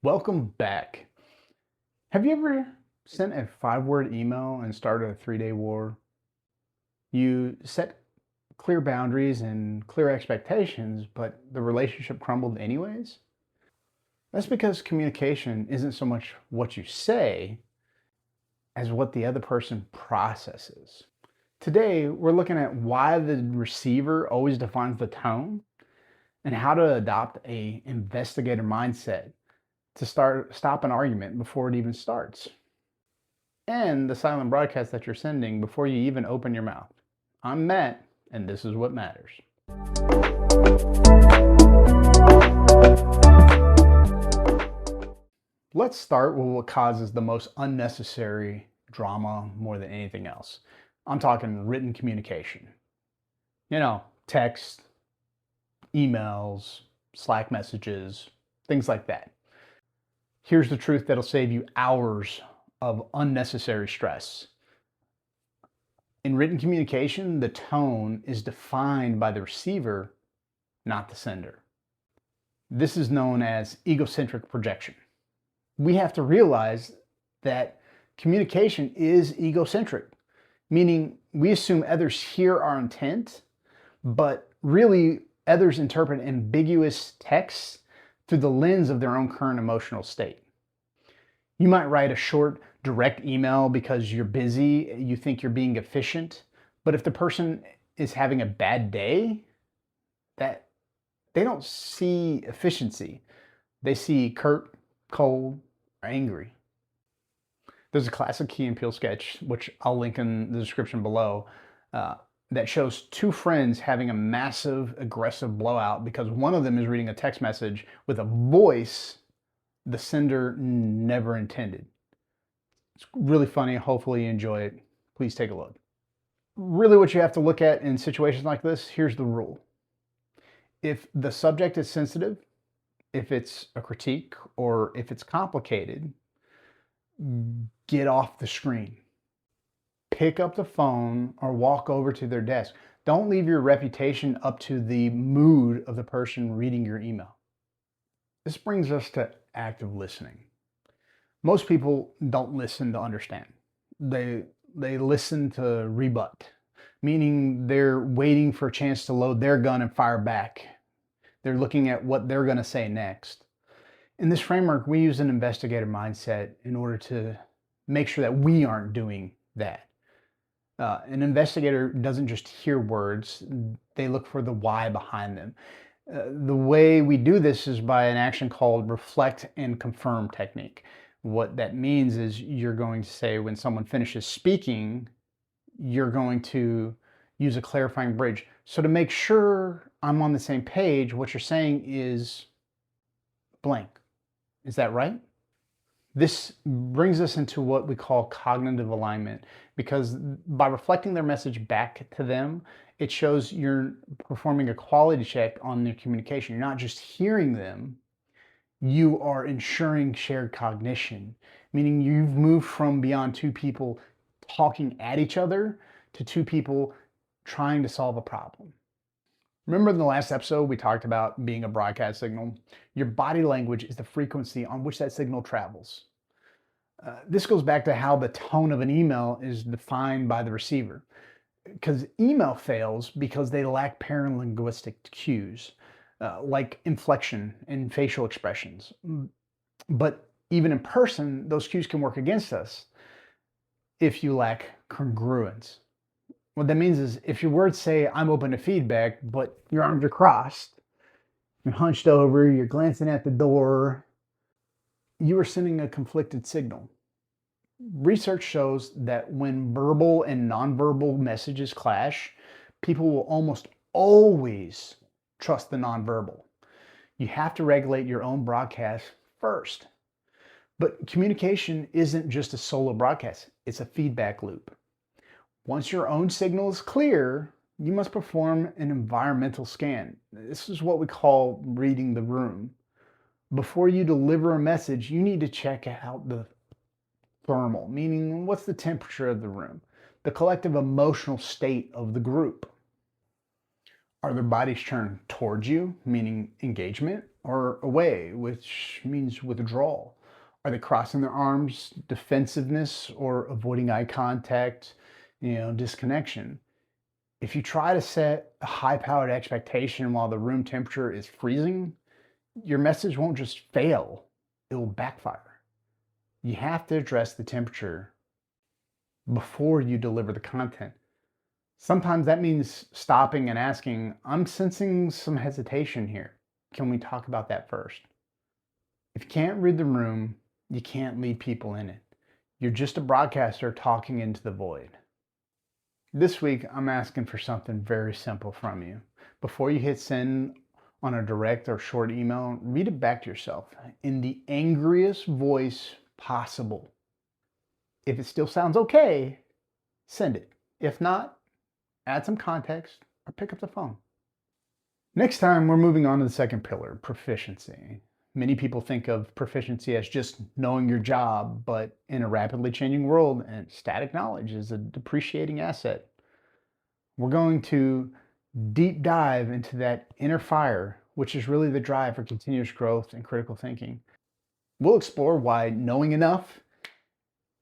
Welcome back. Have you ever sent a 5-word email and started a 3-day war? You set clear boundaries and clear expectations, but the relationship crumbled anyways? That's because communication isn't so much what you say as what the other person processes. Today, we're looking at why the receiver always defines the tone and how to adopt a investigator mindset to stop an argument before it even starts, and the silent broadcast that you're sending before you even open your mouth. I'm Matt, and this is what matters. Let's start with what causes the most unnecessary drama more than anything else. I'm talking written communication. Text, emails, Slack messages, things like that. Here's the truth that'll save you hours of unnecessary stress. In written communication, the tone is defined by the receiver, not the sender. This is known as egocentric projection. We have to realize that communication is egocentric, meaning we assume others hear our intent, but really others interpret ambiguous texts through the lens of their own current emotional state. You might write a short, direct email because you're busy, you think you're being efficient, but if the person is having a bad day, that they don't see efficiency. They see curt, cold, or angry. There's a classic Key and Peele sketch, which I'll link in the description below, that shows two friends having a massive, aggressive blowout because one of them is reading a text message with a voice the sender never intended. It's really funny. Hopefully you enjoy it. Please take a look. Really what you have to look at in situations like this, here's the rule. If the subject is sensitive, if it's a critique, or if it's complicated, get off the screen. Pick up the phone or walk over to their desk. Don't leave your reputation up to the mood of the person reading your email. This brings us to active listening. Most people don't listen to understand. They listen to rebut, meaning they're waiting for a chance to load their gun and fire back. They're looking at what they're going to say next. In this framework, we use an investigator mindset in order to make sure that we aren't doing that. An investigator doesn't just hear words, they look for the why behind them. The way we do this is by an action called reflect and confirm technique. What that means is you're going to say when someone finishes speaking, you're going to use a clarifying bridge. So to make sure I'm on the same page, what you're saying is blank. Is that right? This brings us into what we call cognitive alignment, because by reflecting their message back to them, it shows you're performing a quality check on their communication. You're not just hearing them, you are ensuring shared cognition, meaning you've moved from beyond two people talking at each other to two people trying to solve a problem. Remember in the last episode, we talked about being a broadcast signal? Your body language is the frequency on which that signal travels. This goes back to how the tone of an email is defined by the receiver. Because email fails because they lack paralinguistic cues, like inflection and facial expressions. But even in person, those cues can work against us if you lack congruence. What that means is if your words say, I'm open to feedback, but your arms are crossed, you're hunched over, you're glancing at the door, you are sending a conflicted signal. Research shows that when verbal and nonverbal messages clash, people will almost always trust the nonverbal. You have to regulate your own broadcast first. But communication isn't just a solo broadcast, it's a feedback loop. Once your own signal is clear, you must perform an environmental scan. This is what we call reading the room. Before you deliver a message, you need to check out the thermal, meaning what's the temperature of the room, the collective emotional state of the group. Are their bodies turned towards you, meaning engagement, or away, which means withdrawal? Are they crossing their arms, defensiveness, or avoiding eye contact, disconnection? If you try to set a high-powered expectation while the room temperature is freezing, your message won't just fail, it will backfire. You have to address the temperature before you deliver the content. Sometimes that means stopping and asking, I'm sensing some hesitation here. Can we talk about that first? If you can't read the room, you can't lead people in it. You're just a broadcaster talking into the void. This week, I'm asking for something very simple from you. Before you hit send on a direct or short email, read it back to yourself in the angriest voice possible. If it still sounds okay, send it. If not, add some context or pick up the phone. Next time, we're moving on to the second pillar, proficiency. Many people think of proficiency as just knowing your job, but in a rapidly changing world, and static knowledge is a depreciating asset. We're going to deep dive into that inner fire, which is really the drive for continuous growth and critical thinking. We'll explore why knowing enough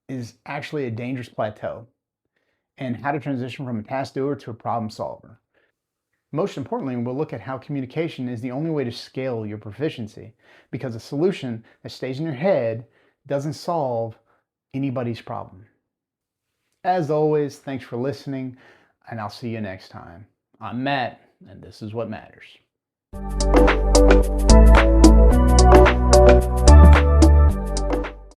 is actually a dangerous plateau, and how to transition from a task doer to a problem solver. Most importantly, we'll look at how communication is the only way to scale your proficiency, because a solution that stays in your head doesn't solve anybody's problem. As always, thanks for listening, and I'll see you next time. I'm Matt, and this is what matters.